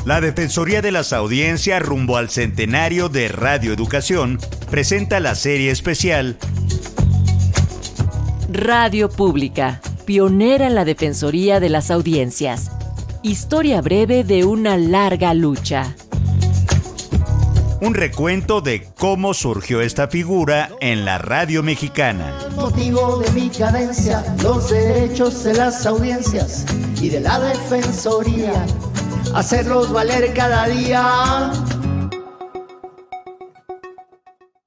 La Defensoría de las Audiencias rumbo al centenario de Radio Educación presenta la serie especial Radio Pública, pionera en la Defensoría de las Audiencias. Historia breve de una larga lucha. Un recuento de cómo surgió esta figura en la radio mexicana. Motivo de mi cadencia, los derechos de las audiencias y de la Defensoría, hacerlos valer cada día.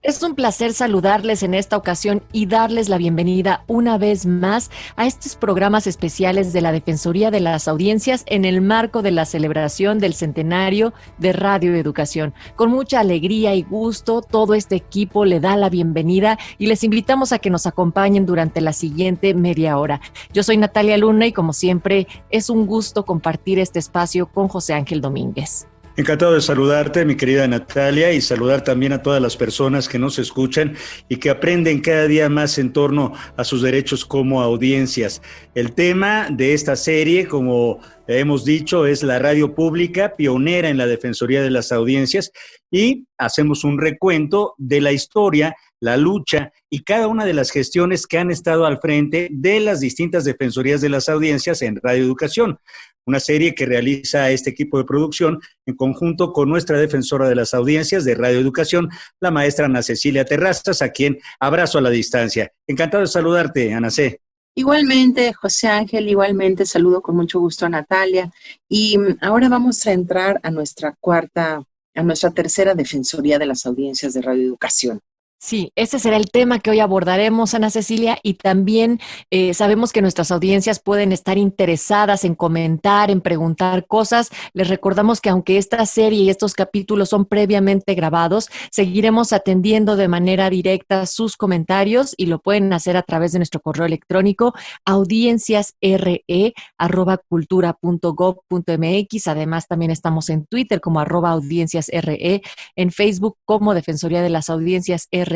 Es un placer saludarles en esta ocasión y darles la bienvenida una vez más a estos programas especiales de la Defensoría de las Audiencias en el marco de la celebración del centenario de Radio Educación. Con mucha alegría y gusto, todo este equipo le da la bienvenida y les invitamos a que nos acompañen durante la siguiente media hora. Yo soy Natalia Luna y como siempre es un gusto compartir este espacio con José Ángel Domínguez. Encantado de saludarte, mi querida Natalia, y saludar también a todas las personas que nos escuchan y que aprenden cada día más en torno a sus derechos como audiencias. El tema de esta serie, como hemos dicho, es la radio pública, pionera en la Defensoría de las Audiencias, y hacemos un recuento de la historia, la lucha y cada una de las gestiones que han estado al frente de las distintas defensorías de las audiencias en Radio Educación. Una serie que realiza este equipo de producción en conjunto con nuestra defensora de las audiencias de Radio Educación, la maestra Ana Cecilia Terrazas, a quien abrazo a la distancia. Encantado de saludarte, Ana C. Igualmente, José Ángel, igualmente saludo con mucho gusto a Natalia. Y ahora vamos a entrar a nuestra tercera Defensoría de las Audiencias de Radio Educación. Sí, ese será el tema que hoy abordaremos, Ana Cecilia, y también sabemos que nuestras audiencias pueden estar interesadas en comentar, en preguntar cosas. Les recordamos que aunque esta serie y estos capítulos son previamente grabados, seguiremos atendiendo de manera directa sus comentarios y lo pueden hacer a través de nuestro correo electrónico audienciasre@cultura.gov.mx. Además, también estamos en Twitter como @audienciasre, en Facebook como Defensoría de las Audiencias RE,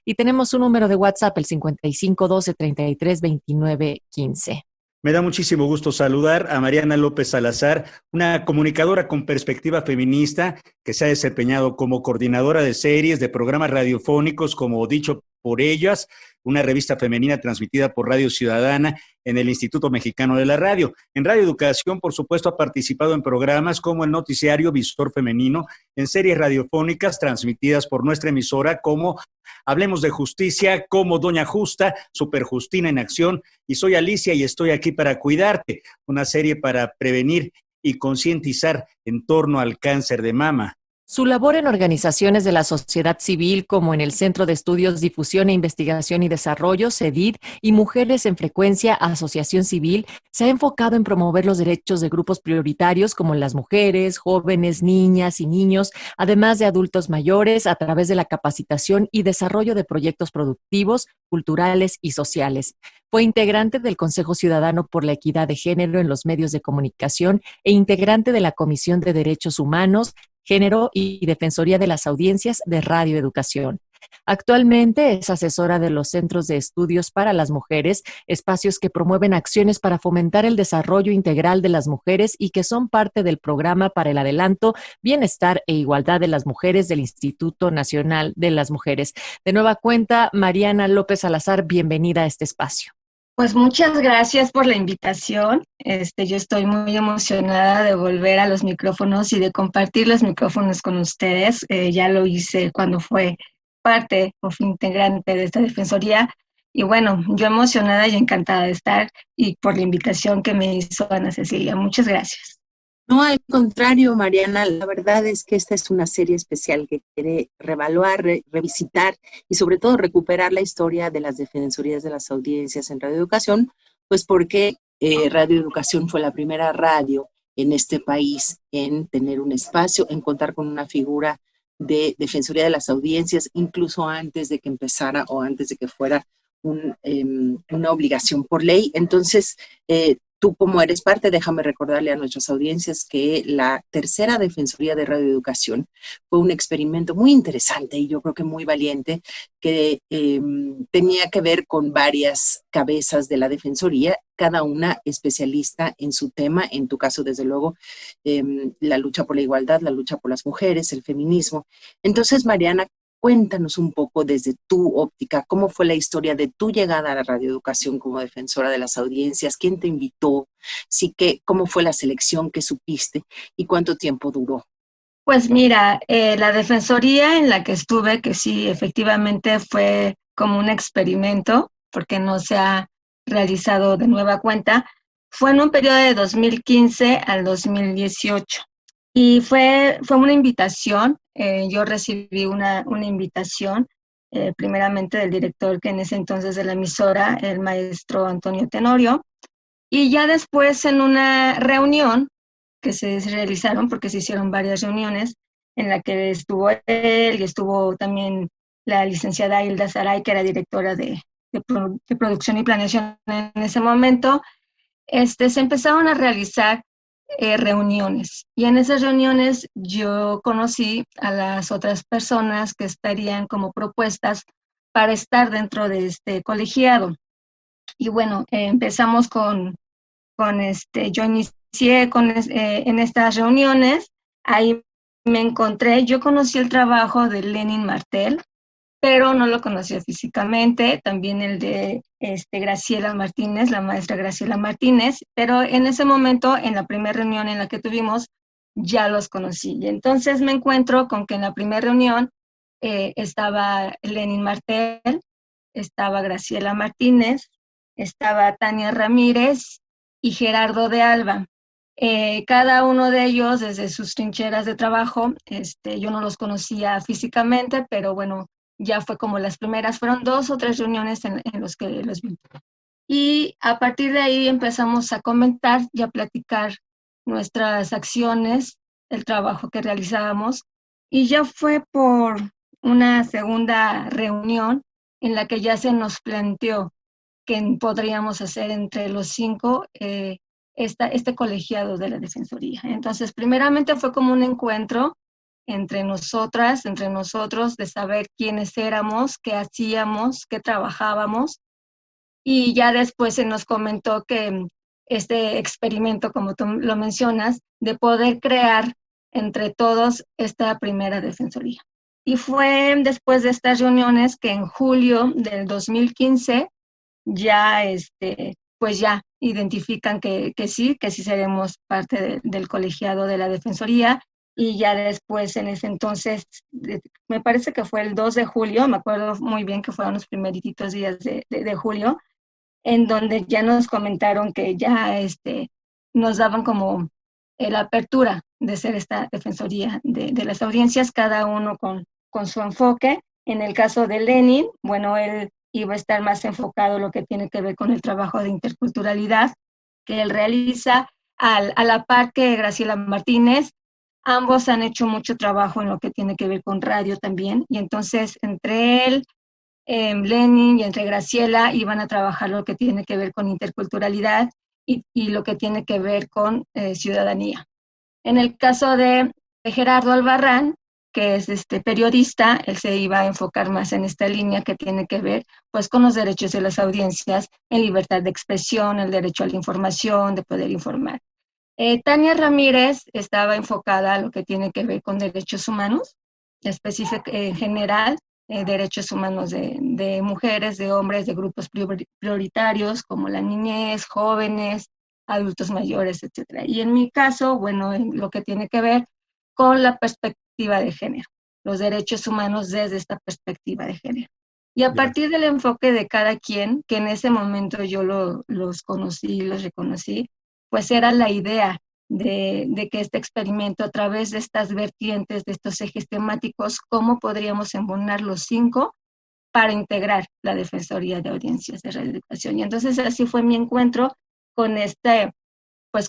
y tenemos un número de WhatsApp, el 55 12 33 29 15. Me da muchísimo gusto saludar a Mariana López Salazar, una comunicadora con perspectiva feminista que se ha desempeñado como coordinadora de series, de programas radiofónicos, como Dicho por Ellas, una revista femenina transmitida por Radio Ciudadana en el Instituto Mexicano de la Radio. En Radio Educación, por supuesto, ha participado en programas como el noticiario Visor Femenino, en series radiofónicas transmitidas por nuestra emisora como Hablemos de Justicia, como Doña Justa, Super Justina en Acción, y Soy Alicia y estoy aquí para cuidarte, una serie para prevenir y concientizar en torno al cáncer de mama. Su labor en organizaciones de la sociedad civil como en el Centro de Estudios, Difusión e Investigación y Desarrollo, CEDID, y Mujeres en Frecuencia, Asociación Civil, se ha enfocado en promover los derechos de grupos prioritarios como las mujeres, jóvenes, niñas y niños, además de adultos mayores, a través de la capacitación y desarrollo de proyectos productivos, culturales y sociales. Fue integrante del Consejo Ciudadano por la Equidad de Género en los Medios de Comunicación e integrante de la Comisión de Derechos Humanos, Género y Defensoría de las Audiencias de Radio Educación. Actualmente es asesora de los Centros de Estudios para las Mujeres, espacios que promueven acciones para fomentar el desarrollo integral de las mujeres y que son parte del programa para el adelanto, bienestar e igualdad de las mujeres del Instituto Nacional de las Mujeres. De nueva cuenta, Mariana López Salazar, bienvenida a este espacio. Pues muchas gracias por la invitación. Yo estoy muy emocionada de volver a los micrófonos y de compartir los micrófonos con ustedes. Ya lo hice cuando fue parte o fui integrante de esta defensoría. Y bueno, yo emocionada y encantada de estar y por la invitación que me hizo Ana Cecilia. Muchas gracias. No, al contrario, Mariana, la verdad es que esta es una serie especial que quiere reevaluar, revisitar y sobre todo recuperar la historia de las defensorías de las audiencias en Radio Educación, pues porque Radio Educación fue la primera radio en este país en tener un espacio, en contar con una figura de Defensoría de las Audiencias, incluso antes de que empezara o antes de que fuera una obligación por ley. Entonces, tú como eres parte, déjame recordarle a nuestras audiencias que la tercera Defensoría de Radioeducación fue un experimento muy interesante y yo creo que muy valiente que tenía que ver con varias cabezas de la Defensoría, cada una especialista en su tema, en tu caso desde luego la lucha por la igualdad, la lucha por las mujeres, el feminismo. Entonces, Mariana, cuéntanos un poco desde tu óptica, cómo fue la historia de tu llegada a la radioeducación como defensora de las audiencias, quién te invitó, cómo fue la selección que supiste y cuánto tiempo duró. Pues mira, la defensoría en la que estuve, que sí, efectivamente fue como un experimento, porque no se ha realizado de nueva cuenta, fue en un periodo de 2015 al 2018. Y fue una invitación, yo recibí una invitación, primeramente del director que en ese entonces de la emisora, el maestro Antonio Tenorio, y ya después en una reunión que se realizaron, porque se hicieron varias reuniones, en la que estuvo él y estuvo también la licenciada Hilda Saray, que era directora de producción y planeación en ese momento, se empezaron a realizar reuniones. Y en esas reuniones yo conocí a las otras personas que estarían como propuestas para estar dentro de este colegiado. Y bueno, empezamos yo inicié en estas reuniones, ahí me encontré, yo conocí el trabajo de Lenin Martel, pero no lo conocía físicamente, también el de Graciela Martínez, la maestra Graciela Martínez, pero en ese momento, en la primera reunión en la que tuvimos, ya los conocí. Y entonces me encuentro con que en la primera reunión estaba Lenin Martel, estaba Graciela Martínez, estaba Tania Ramírez y Gerardo de Alba. Cada uno de ellos, desde sus trincheras de trabajo, yo no los conocía físicamente, pero bueno, ya fue como las primeras, fueron 2 o 3 reuniones en los que los vi. Y a partir de ahí empezamos a comentar y a platicar nuestras acciones, el trabajo que realizábamos, y ya fue por una segunda reunión en la que ya se nos planteó que podríamos hacer entre los 5 este colegiado de la Defensoría. Entonces, primeramente fue como un encuentro entre nosotras, entre nosotros, de saber quiénes éramos, qué hacíamos, qué trabajábamos, y ya después se nos comentó que este experimento, como tú lo mencionas, de poder crear entre todos esta primera defensoría. Y fue después de estas reuniones que en julio del 2015 ya, pues ya identifican que sí seremos parte del colegiado de la Defensoría. Y ya después, en ese entonces, me parece que fue el 2 de julio, me acuerdo muy bien que fueron los primeritos días de julio, en donde ya nos comentaron que ya nos daban como la apertura de ser esta defensoría de las audiencias, cada uno con su enfoque. En el caso de Lenin, bueno, él iba a estar más enfocado en lo que tiene que ver con el trabajo de interculturalidad que él realiza, a la par que Graciela Martínez. Ambos han hecho mucho trabajo en lo que tiene que ver con radio también, y entonces entre él, Lenin, y entre Graciela iban a trabajar lo que tiene que ver con interculturalidad y lo que tiene que ver con ciudadanía. En el caso de Gerardo Albarrán, que es periodista, él se iba a enfocar más en esta línea que tiene que ver pues con los derechos de las audiencias, en libertad de expresión, el derecho a la información, de poder informar. Tania Ramírez estaba enfocada a lo que tiene que ver con derechos humanos, en general, derechos humanos de mujeres, de hombres, de grupos prioritarios como la niñez, jóvenes, adultos mayores, etc. Y en mi caso, bueno, en lo que tiene que ver con la perspectiva de género, los derechos humanos desde esta perspectiva de género. Y a partir del enfoque de cada quien, que en ese momento yo los conocí, los reconocí, pues era la idea de que este experimento, a través de estas vertientes, de estos ejes temáticos, cómo podríamos embonar los 5 para integrar la Defensoría de Audiencias de Radioeducación. Y entonces así fue mi encuentro con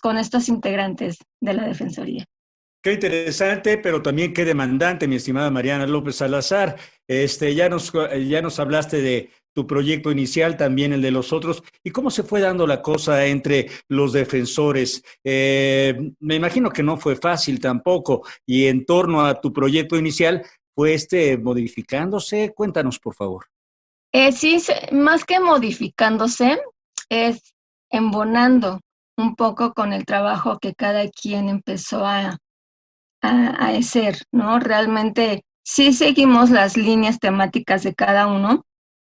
con estos integrantes de la Defensoría. Qué interesante, pero también qué demandante, mi estimada Mariana López Salazar. Ya nos hablaste tu proyecto inicial, también el de los otros, y cómo se fue dando la cosa entre los defensores. Me imagino que no fue fácil tampoco, y en torno a tu proyecto inicial, ¿fue modificándose? Cuéntanos, por favor. Sí, más que modificándose, es embonando un poco con el trabajo que cada quien empezó a hacer, ¿no? Realmente sí seguimos las líneas temáticas de cada uno,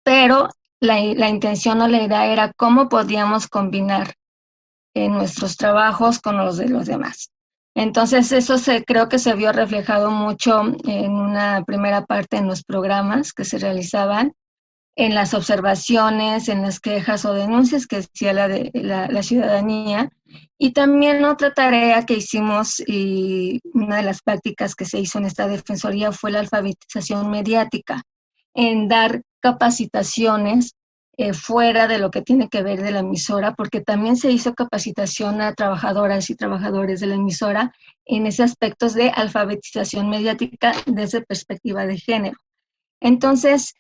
pero la intención o la idea era cómo podíamos combinar nuestros trabajos con los de los demás. Entonces eso creo que se vio reflejado mucho en una primera parte en los programas que se realizaban, en las observaciones, en las quejas o denuncias que hacía la ciudadanía. Y también otra tarea que hicimos y una de las prácticas que se hizo en esta defensoría fue la alfabetización mediática, en dar capacitaciones fuera de lo que tiene que ver de la emisora, porque también se hizo capacitación a trabajadoras y trabajadores de la emisora en ese aspecto de alfabetización mediática desde perspectiva de género. Entonces,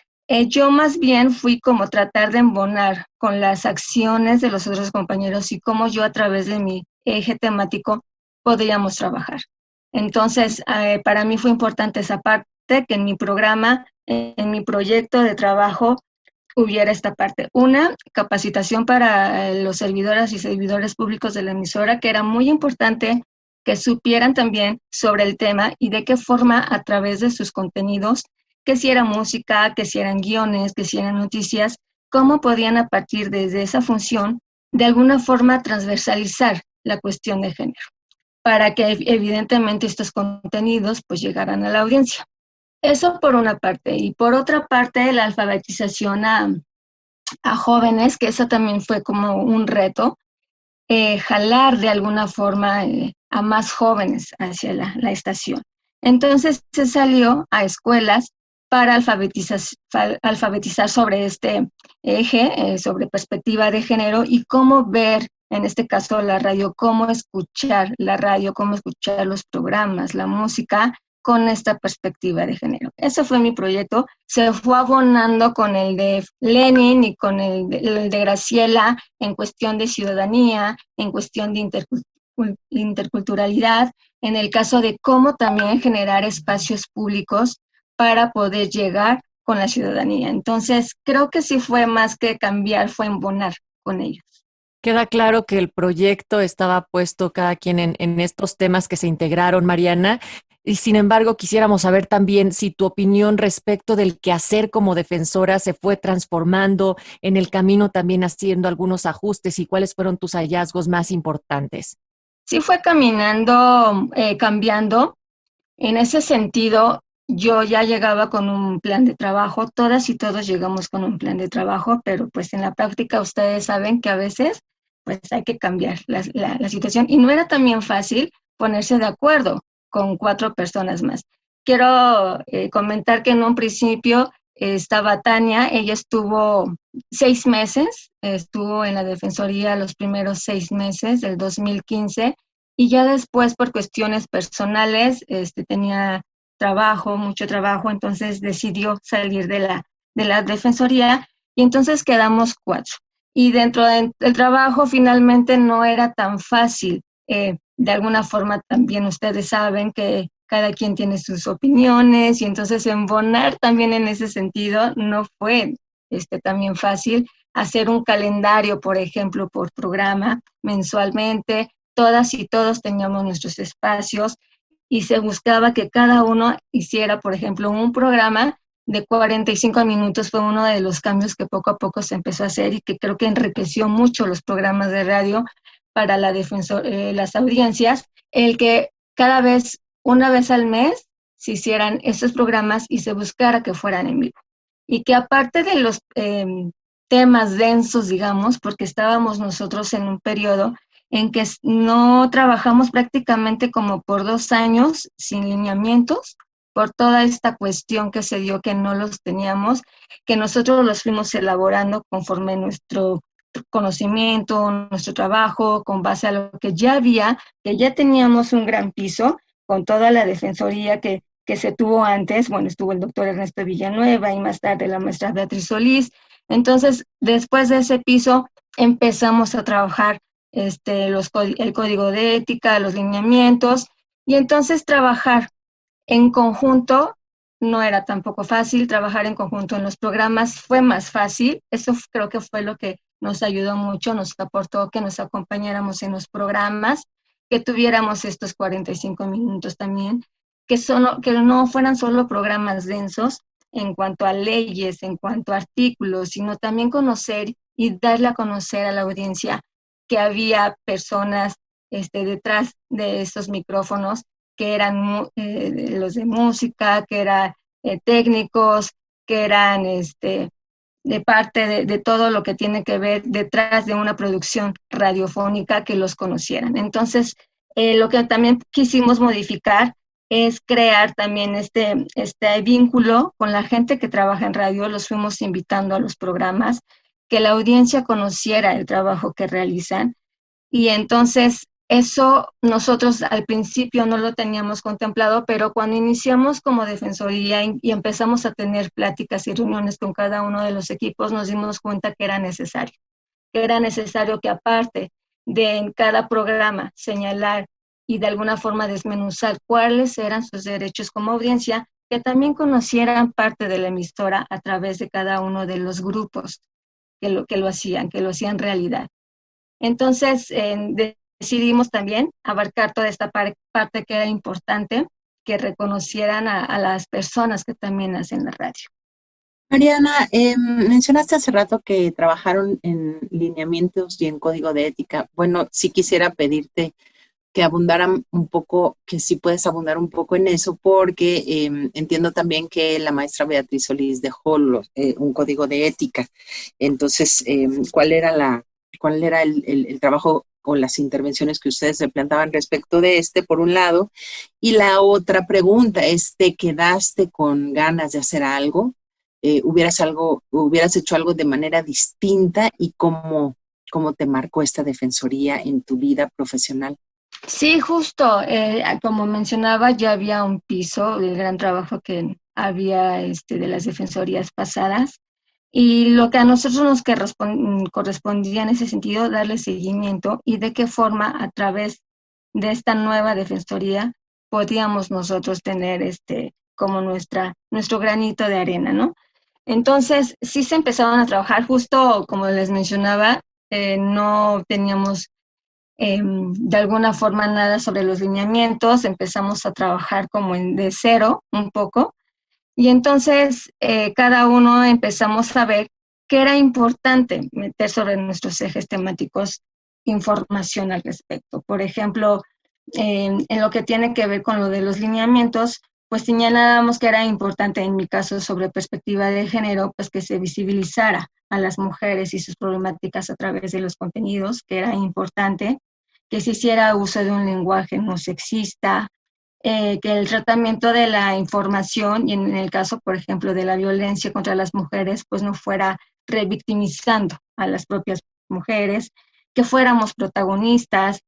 yo más bien fui como tratar de embonar con las acciones de los otros compañeros y cómo yo a través de mi eje temático podríamos trabajar. Entonces, para mí fue importante esa parte, que en mi programa, en mi proyecto de trabajo, hubiera esta parte. Una, capacitación para los servidoras y servidores públicos de la emisora, que era muy importante que supieran también sobre el tema y de qué forma a través de sus contenidos, que si era música, que si eran guiones, que si eran noticias, cómo podían a partir de esa función de alguna forma transversalizar la cuestión de género, para que evidentemente estos contenidos pues llegaran a la audiencia. Eso por una parte. Y por otra parte, la alfabetización a jóvenes, que eso también fue como un reto, jalar de alguna forma a más jóvenes hacia la estación. Entonces se salió a escuelas para alfabetizar sobre este eje, sobre perspectiva de género y cómo ver, en este caso la radio, cómo escuchar la radio, cómo escuchar los programas, la música, con esta perspectiva de género. Ese fue mi proyecto. Se fue abonando con el de Lenin y con el de Graciela en cuestión de ciudadanía, en cuestión de interculturalidad, en el caso de cómo también generar espacios públicos para poder llegar con la ciudadanía. Entonces, creo que sí fue más que cambiar, fue embonar con ellos. Queda claro que el proyecto estaba puesto cada quien en estos temas que se integraron, Mariana. Y sin embargo, quisiéramos saber también si tu opinión respecto del quehacer como defensora se fue transformando en el camino, también haciendo algunos ajustes, y cuáles fueron tus hallazgos más importantes. Sí fue caminando, cambiando. En ese sentido, yo ya llegaba con un plan de trabajo, todas y todos llegamos con un plan de trabajo, pero pues en la práctica ustedes saben que a veces pues hay que cambiar la situación, y no era también fácil ponerse de acuerdo con 4 personas más. Quiero comentar que en un principio estaba Tania, ella estuvo 6 meses, estuvo en la Defensoría los primeros 6 meses del 2015, y ya después por cuestiones personales tenía trabajo, mucho trabajo, entonces decidió salir de la Defensoría, y entonces quedamos 4. Y dentro del trabajo finalmente no era tan fácil. De alguna forma también ustedes saben que cada quien tiene sus opiniones, y entonces embonar también en ese sentido no fue también fácil. Hacer un calendario, por ejemplo, por programa, mensualmente, todas y todos teníamos nuestros espacios, y se buscaba que cada uno hiciera, por ejemplo, un programa de 45 minutos. Fue uno de los cambios que poco a poco se empezó a hacer y que creo que enriqueció mucho los programas de radio para las audiencias, el que cada vez, una vez al mes, se hicieran estos programas y se buscara que fueran en vivo. Y que aparte de los temas densos, digamos, porque estábamos nosotros en un periodo en que no trabajamos prácticamente como por 2 años sin lineamientos, por toda esta cuestión que se dio, que no los teníamos, que nosotros los fuimos elaborando conforme nuestro conocimiento, nuestro trabajo, con base a lo que ya había, que ya teníamos un gran piso, con toda la defensoría que se tuvo antes. Bueno, estuvo el doctor Ernesto Villanueva y más tarde la maestra Beatriz Solís, Entonces, después de ese piso, empezamos a trabajar el código de ética, los lineamientos, y entonces trabajar en conjunto no era tampoco fácil. Trabajar en conjunto en los programas fue más fácil. Eso creo que fue lo que nos ayudó mucho, nos aportó que nos acompañáramos en los programas, que tuviéramos estos 45 minutos también, que no fueran solo programas densos en cuanto a leyes, en cuanto a artículos, sino también conocer y darle a conocer a la audiencia que había personas detrás de estos micrófonos, que eran los de música, que eran técnicos, que eran de parte de todo lo que tiene que ver detrás de una producción radiofónica, que los conocieran. Entonces, lo que también quisimos modificar es crear también este vínculo con la gente que trabaja en radio. Los fuimos invitando a los programas, que la audiencia conociera el trabajo que realizan, y entonces eso nosotros al principio no lo teníamos contemplado, pero cuando iniciamos como Defensoría y empezamos a tener pláticas y reuniones con cada uno de los equipos, nos dimos cuenta que era necesario que aparte de en cada programa señalar y de alguna forma desmenuzar cuáles eran sus derechos como audiencia, que también conocieran parte de la emisora a través de cada uno de los grupos que lo hacían realidad. Entonces, decidimos también abarcar toda esta parte que era importante, que reconocieran a las personas que también hacen la radio. Mariana, mencionaste hace rato que trabajaron en lineamientos y en código de ética. Bueno, sí quisiera pedirte que abundaran un poco, que sí puedes abundar un poco en eso, porque entiendo también que la maestra Beatriz Solís dejó un código de ética. Entonces, ¿cuál era el trabajo o las intervenciones que ustedes se plantaban respecto de por un lado? Y la otra pregunta es, ¿te quedaste con ganas de hacer algo? ¿Hubieras hecho algo de manera distinta? ¿Y cómo te marcó esta defensoría en tu vida profesional? Sí, justo, como mencionaba, ya había un piso del gran trabajo que había de las defensorías pasadas, y lo que a nosotros nos correspondía en ese sentido, darle seguimiento y de qué forma a través de esta nueva defensoría podíamos nosotros tener como nuestro granito de arena, ¿no? Entonces, sí se empezaron a trabajar, justo como les mencionaba, no teníamos de alguna forma nada sobre los lineamientos, empezamos a trabajar como de cero un poco, y entonces cada uno empezamos a ver que era importante meter sobre nuestros ejes temáticos información al respecto. Por ejemplo, en lo que tiene que ver con lo de los lineamientos, pues señalábamos que era importante, en mi caso sobre perspectiva de género, pues que se visibilizara a las mujeres y sus problemáticas a través de los contenidos, que era importante, que se hiciera uso de un lenguaje no sexista, que el tratamiento de la información, y en el caso, por ejemplo, de la violencia contra las mujeres, pues no fuera revictimizando a las propias mujeres, que fuéramos protagonistas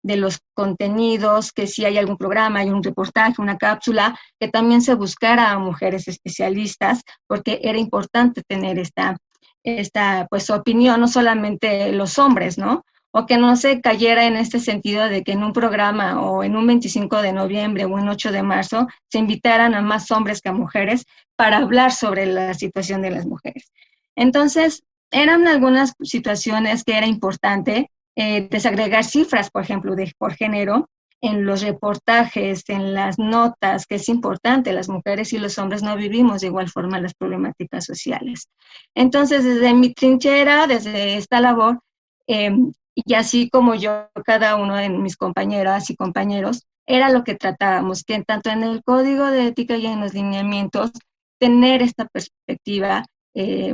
de los contenidos, que si hay algún programa, hay un reportaje, una cápsula, que también se buscara a mujeres especialistas, porque era importante tener esta pues opinión, no solamente los hombres, ¿no? O que no se cayera en este sentido de que en un programa o en un 25 de noviembre o en 8 de marzo se invitaran a más hombres que a mujeres para hablar sobre la situación de las mujeres. Entonces, eran algunas situaciones que era importante desagregar cifras, por ejemplo, por género, en los reportajes, en las notas, que es importante, las mujeres y los hombres no vivimos de igual forma las problemáticas sociales. Entonces, desde mi trinchera, desde esta labor, y así como yo, cada uno de mis compañeras y compañeros, era lo que tratábamos, que tanto en el código de ética y en los lineamientos, tener esta perspectiva,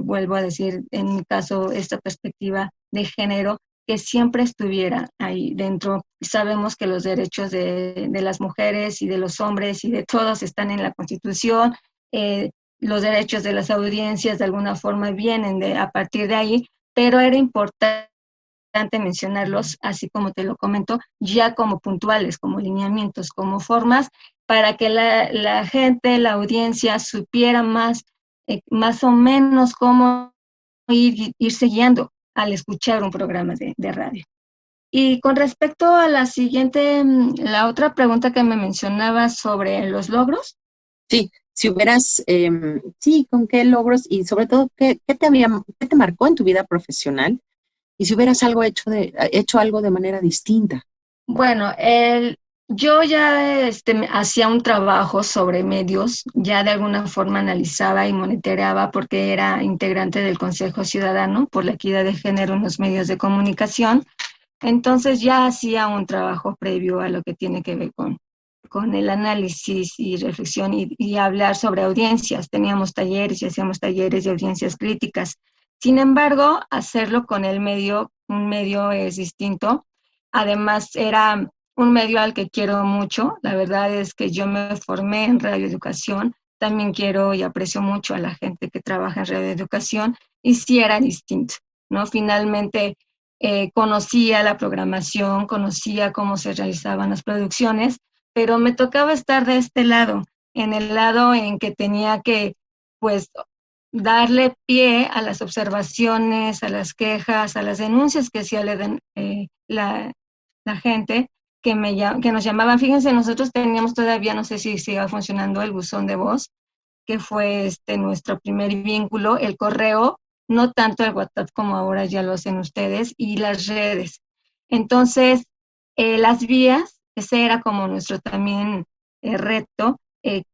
vuelvo a decir, en mi caso, esta perspectiva de género, que siempre estuviera ahí dentro. Sabemos que los derechos de las mujeres y de los hombres y de todos están en la Constitución, los derechos de las audiencias de alguna forma vienen a partir de ahí, pero era importante mencionarlos, así como te lo comento, ya como puntuales, como lineamientos, como formas, para que la gente, la audiencia, supiera más o menos cómo irse guiando al escuchar un programa de radio. Y con respecto a la siguiente, la otra pregunta que me mencionaba sobre los logros. Sí, si hubieras, sí, ¿con qué logros y sobre todo qué te marcó en tu vida profesional? Y si hubieras hecho algo de manera distinta. Bueno, yo ya hacía un trabajo sobre medios, ya de alguna forma analizaba y monitoreaba porque era integrante del Consejo Ciudadano por la Equidad de Género en los medios de comunicación. Entonces ya hacía un trabajo previo a lo que tiene que ver con el análisis y reflexión y hablar sobre audiencias. Teníamos talleres y hacíamos talleres de audiencias críticas. Sin embargo, hacerlo con el medio, un medio es distinto. Además, era un medio al que quiero mucho. La verdad es que yo me formé en radioeducación. También quiero y aprecio mucho a la gente que trabaja en radioeducación y sí era distinto, ¿no? Finalmente, conocía la programación, conocía cómo se realizaban las producciones, pero me tocaba estar de este lado, en el lado en que tenía que, pues, darle pie a las observaciones, a las quejas, a las denuncias que hacía la gente que nos llamaban. Fíjense, nosotros teníamos todavía, no sé si siga funcionando el buzón de voz, que fue nuestro primer vínculo, el correo, no tanto el WhatsApp como ahora ya lo hacen ustedes, y las redes. Entonces, las vías, ese era como nuestro también reto,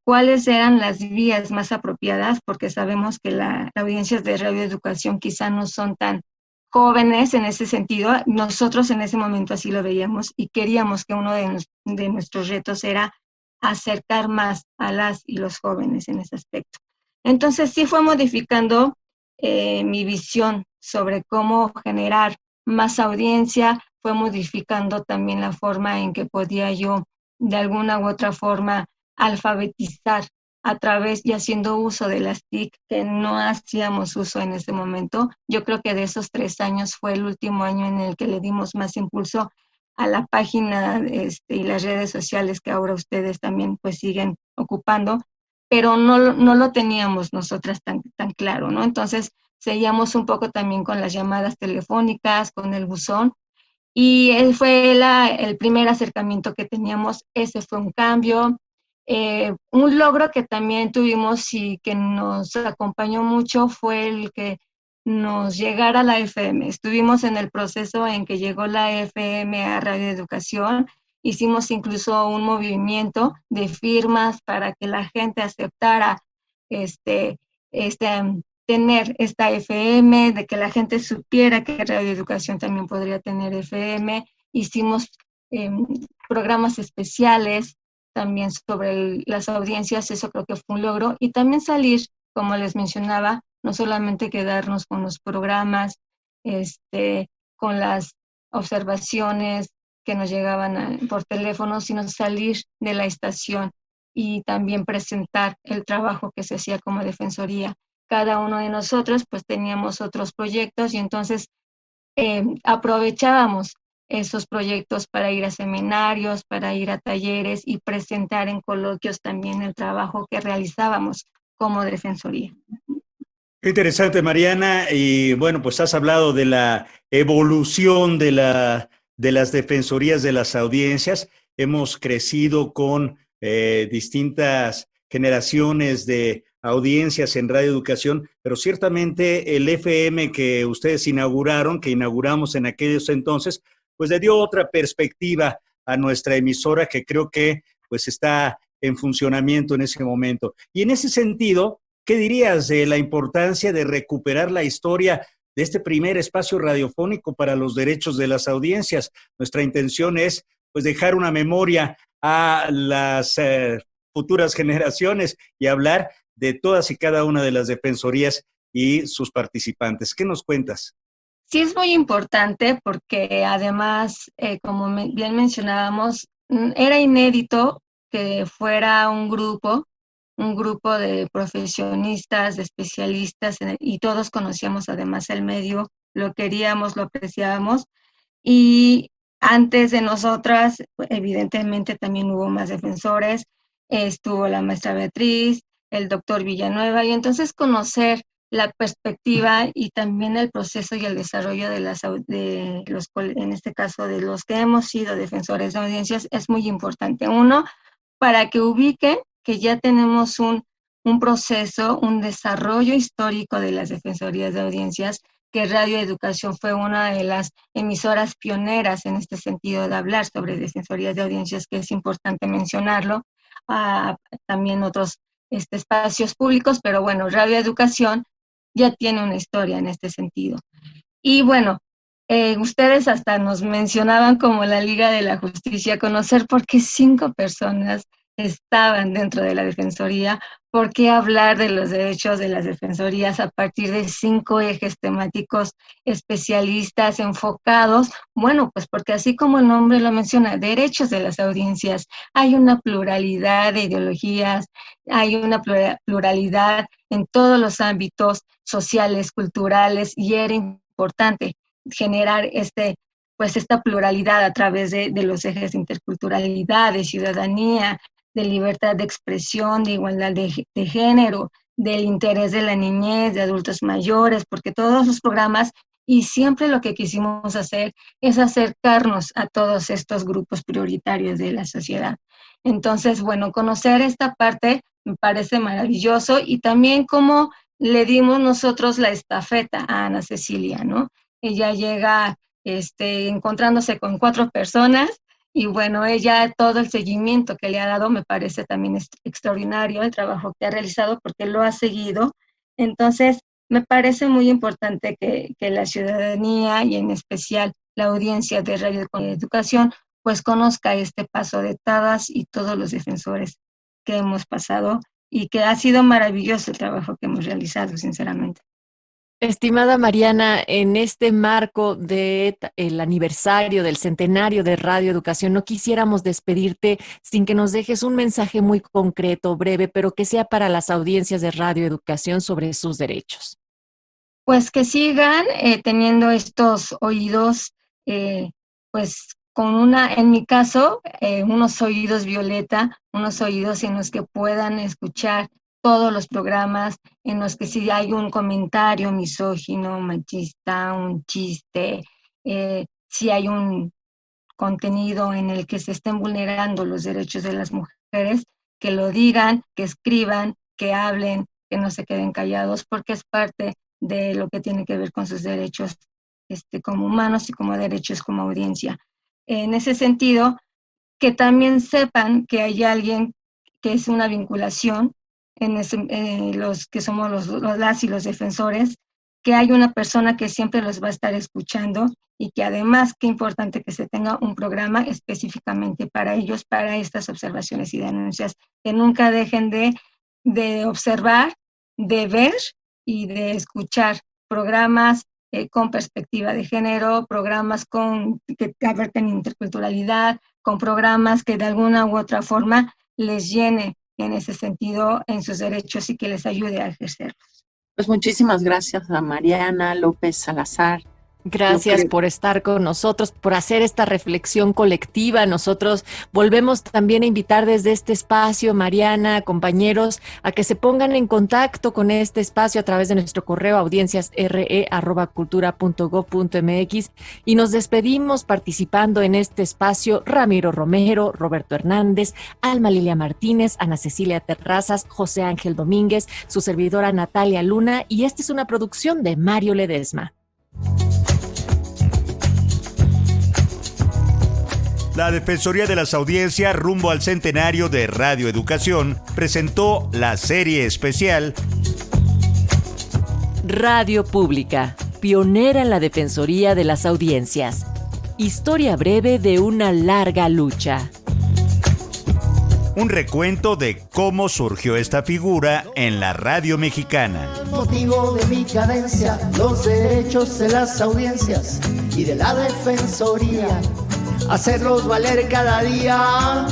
cuáles eran las vías más apropiadas, porque sabemos que las audiencias de radioeducación quizá no son tan jóvenes en ese sentido. Nosotros en ese momento así lo veíamos y queríamos que uno de nuestros retos era acercar más a las y los jóvenes en ese aspecto. Entonces sí fue modificando mi visión sobre cómo generar más audiencia, fue modificando también la forma en que podía yo de alguna u otra forma alfabetizar a través y haciendo uso de las TIC que no hacíamos uso en ese momento. Yo creo que de esos 3 años fue el último año en el que le dimos más impulso a la página y las redes sociales que ahora ustedes también pues siguen ocupando, pero no lo teníamos nosotras tan claro, ¿no? Entonces seguíamos un poco también con las llamadas telefónicas, con el buzón, y fue el primer acercamiento que teníamos. Ese fue un cambio. Un logro que también tuvimos y que nos acompañó mucho fue el que nos llegara la FM. Estuvimos en el proceso en que llegó la FM a Radio Educación. Hicimos incluso un movimiento de firmas para que la gente aceptara tener esta FM, de que la gente supiera que Radio Educación también podría tener FM. Hicimos programas especiales también sobre las audiencias, eso creo que fue un logro. Y también salir, como les mencionaba, no solamente quedarnos con los programas, con las observaciones que nos llegaban por teléfono, sino salir de la estación y también presentar el trabajo que se hacía como defensoría. Cada uno de nosotros pues teníamos otros proyectos y entonces aprovechábamos esos proyectos para ir a seminarios, para ir a talleres y presentar en coloquios también el trabajo que realizábamos como defensoría. Qué interesante, Mariana. Y bueno, pues has hablado de la evolución de las defensorías de las audiencias. Hemos crecido con distintas generaciones de audiencias en radioeducación, pero ciertamente el FM que ustedes inauguraron, que inauguramos en aquellos entonces, pues le dio otra perspectiva a nuestra emisora que creo que pues está en funcionamiento en ese momento. Y en ese sentido, ¿qué dirías de la importancia de recuperar la historia de este primer espacio radiofónico para los derechos de las audiencias? Nuestra intención es pues dejar una memoria a las futuras generaciones y hablar de todas y cada una de las defensorías y sus participantes. ¿Qué nos cuentas? Sí, es muy importante porque además, como bien mencionábamos, era inédito que fuera un grupo de profesionistas, de especialistas, y todos conocíamos además el medio, lo queríamos, lo apreciábamos, y antes de nosotras, evidentemente también hubo más defensores, estuvo la maestra Beatriz, el doctor Villanueva, y entonces conocer la perspectiva y también el proceso y el desarrollo de los, en este caso, de los que hemos sido defensores de audiencias es muy importante. Uno, para que ubiquen que ya tenemos un proceso, un desarrollo histórico de las defensorías de audiencias, que Radio Educación fue una de las emisoras pioneras en este sentido de hablar sobre defensorías de audiencias, que es importante mencionarlo, también otros espacios públicos, pero bueno, Radio Educación ya tiene una historia en este sentido. Y bueno, ustedes hasta nos mencionaban como la Liga de la Justicia, conocer por qué 5 personas estaban dentro de la Defensoría, por qué hablar de los derechos de las defensorías a partir de 5 ejes temáticos especialistas enfocados. Bueno, pues porque así como el nombre lo menciona, derechos de las audiencias, hay una pluralidad de ideologías, hay una pluralidad en todos los ámbitos sociales, culturales, y era importante generar esta pluralidad a través de los ejes de interculturalidad, de ciudadanía, de libertad de expresión, de igualdad de género, del interés de la niñez, de adultos mayores, porque todos los programas, y siempre lo que quisimos hacer es acercarnos a todos estos grupos prioritarios de la sociedad. Entonces, bueno, conocer esta parte me parece maravilloso, y también cómo le dimos nosotros la estafeta a Ana Cecilia, ¿no? Ella llega encontrándose con 4 personas, y bueno, ella, todo el seguimiento que le ha dado, me parece también extraordinario el trabajo que ha realizado, porque lo ha seguido. Entonces, me parece muy importante que la ciudadanía, y en especial la audiencia de Radio Educación, pues conozca este paso de todas y todos los defensores que hemos pasado, y que ha sido maravilloso el trabajo que hemos realizado, sinceramente. Estimada Mariana, en este marco del aniversario del centenario de Radio Educación, no quisiéramos despedirte sin que nos dejes un mensaje muy concreto, breve, pero que sea para las audiencias de Radio Educación sobre sus derechos. Pues que sigan teniendo estos oídos, pues en mi caso, unos oídos violeta, unos oídos en los que puedan escuchar todos los programas, en los que si hay un comentario misógino, machista, un chiste, si hay un contenido en el que se estén vulnerando los derechos de las mujeres, que lo digan, que escriban, que hablen, que no se queden callados, porque es parte de lo que tiene que ver con sus derechos como humanos y como derechos como audiencia. En ese sentido, que también sepan que hay alguien que es una vinculación, los que somos las y los defensores, que hay una persona que siempre los va a estar escuchando, y que además, qué importante que se tenga un programa específicamente para ellos, para estas observaciones y denuncias, que nunca dejen de observar, de ver y de escuchar programas con perspectiva de género, programas que abarcan interculturalidad, con programas que de alguna u otra forma les llene en ese sentido en sus derechos y que les ayude a ejercerlos. Pues muchísimas gracias a Mariana López Salazar. Gracias por estar con nosotros, por hacer esta reflexión colectiva. Nosotros volvemos también a invitar desde este espacio, Mariana, compañeros, a que se pongan en contacto con este espacio a través de nuestro correo audienciasre@cultura.gov.mx, y nos despedimos participando en este espacio Ramiro Romero, Roberto Hernández, Alma Lilia Martínez, Ana Cecilia Terrazas, José Ángel Domínguez, su servidora Natalia Luna, y esta es una producción de Mario Ledesma. La Defensoría de las Audiencias, rumbo al centenario de Radio Educación, presentó la serie especial Radio Pública, pionera en la Defensoría de las Audiencias. Historia breve de una larga lucha. Un recuento de cómo surgió esta figura en la radio mexicana. Motivo de mi cadencia, los derechos de las audiencias y de la Defensoría, hacerlos valer cada día.